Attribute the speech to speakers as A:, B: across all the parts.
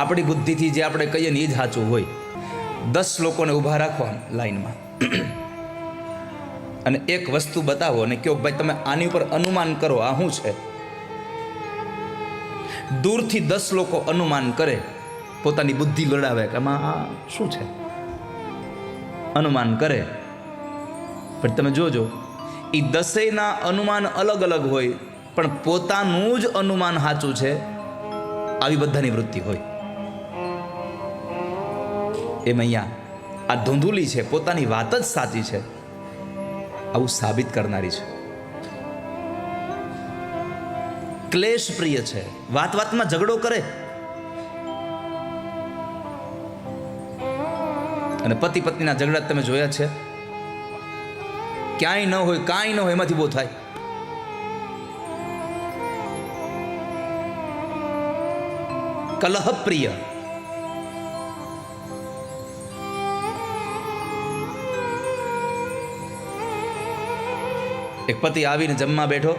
A: આપણી બુદ્ધિથી જે આપણે કહીએ ને એ જ સાચું હોય. 10 લોકોને ઊભા રાખવા લાઈનમાં અને એક વસ્તુ બતાવો અને કહો ભાઈ તમે આની ઉપર અનુમાન કરો આ શું છે. દૂરથી 10 લોકો અનુમાન કરે, પોતાની બુદ્ધિ લડાવે કે આમાં આ શું છે, અનુમાન કરે. પણ તમે જોજો એ 10ના અનુમાન અલગ અલગ હોય, પણ પોતાનું જ અનુમાન સાચું છે આવી બધાની વૃત્તિ હોય. એમ અહીંયા આ ધૂંધુલી છે, પોતાની વાત જ સાચી છે આવું સાબિત કરનારી છે. ક્લેશ પ્રિય છે, વાત વાતમાં ઝઘડો કરે. અને પતિ પત્નીના ઝઘડા તમે જોયા છે, ક્યાંય ન હોય કાંઈ ન હોય એમાંથી બહુ થાય. કલહ પ્રિય, એક પતિ આવીને જમવા બેઠો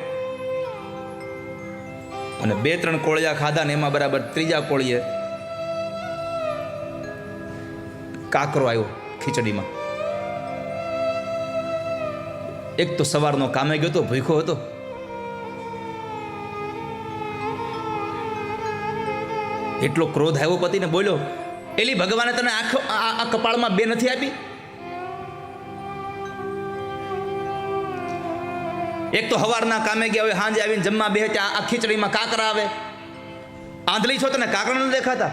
A: અને 2-3 કોળિયા ખાધા ને એમાં બરાબર ત્રીજા કોળીએ કાકરો આવ્યો ખીચડીમાં. એક તો સવારનો કામે ગયો તો ભૂખ્યો હતો, એટલો ક્રોધ આવ્યો પતિને, બોલ્યો એલી ભગવાને તને આ કપાળમાં 2 નથી આપી? એક તો હવારના કામે ગયા હોય, સાંજે આવીને જમવા બે ત્યાં આ ખીચડીમાં કાકરા આવે. આંધળી છો તને કાકરા ન દેખાતા?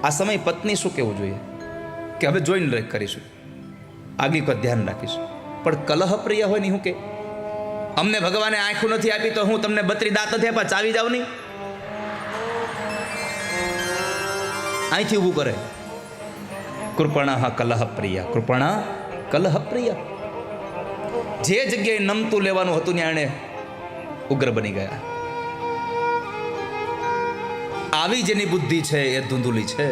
A: આ સમય પત્ની શું કહેવું જોઈએ કે હવે જોઈને કરીશું, આગળ કોઈ ધ્યાન રાખીશું. પણ કલહ પ્રિય હોય ને શું કે અમને ભગવાને આંખું નથી આપી તો હું તમને 32 દાંત નથી આપ્યા, ચાવી જાવ નહીં? અહીંથી ઊભું કરે. કૃપણા કલહ પ્રિય, કૃપણા કલહ પ્રિય. જે જગ્યાએ નમતું લેવાનું હતું ત્યાં એણે ઉગ્ર બની ગયા. આવી જેની બુદ્ધિ છે એ ધૂંધુલી છે.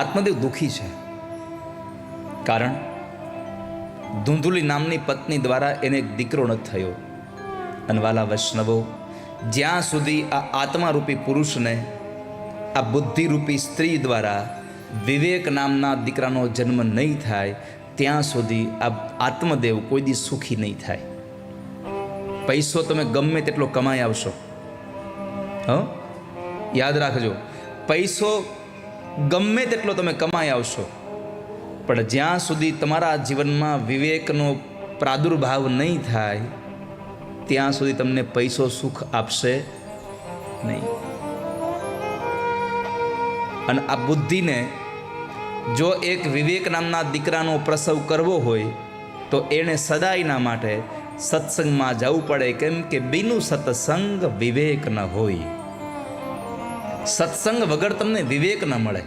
A: આત્મદેવ દુઃખી છે, કારણ ધૂંધુલી નામની પત્ની દ્વારા એને એક દીકરો ન થયો. અને વાલા વૈષ્ણવો, જ્યાં સુધી આ આત્મારૂપી પુરુષને આ બુદ્ધિરૂપી સ્ત્રી દ્વારા વિવેક નામના દીકરાનો જન્મ નહીં થાય ત્યાં સુધી આ આત્મદેવ કોઈ દી સુખી નહીં થાય. પૈસો તમે ગમે તેટલો કમાઈ આવશો, યાદ રાખજો, પૈસો ગમે તેટલો તમે કમાઈ આવશો, પણ જ્યાં સુધી તમારા જીવનમાં વિવેકનો પ્રાદુર્ભાવ નહીં થાય ત્યાં સુધી તમને પૈસો સુખ આપશે નહીં. અને આ બુદ્ધિને જો એક વિવેક નામના દીકરાનો પ્રસવ કરવો હોય તો એણે સદાયના માટે સત્સંગમાં જવું પડે, કેમ કે બીનું સત્સંગ વિવેક ન હોય. સત્સંગ વગર તમને વિવેક ન મળે.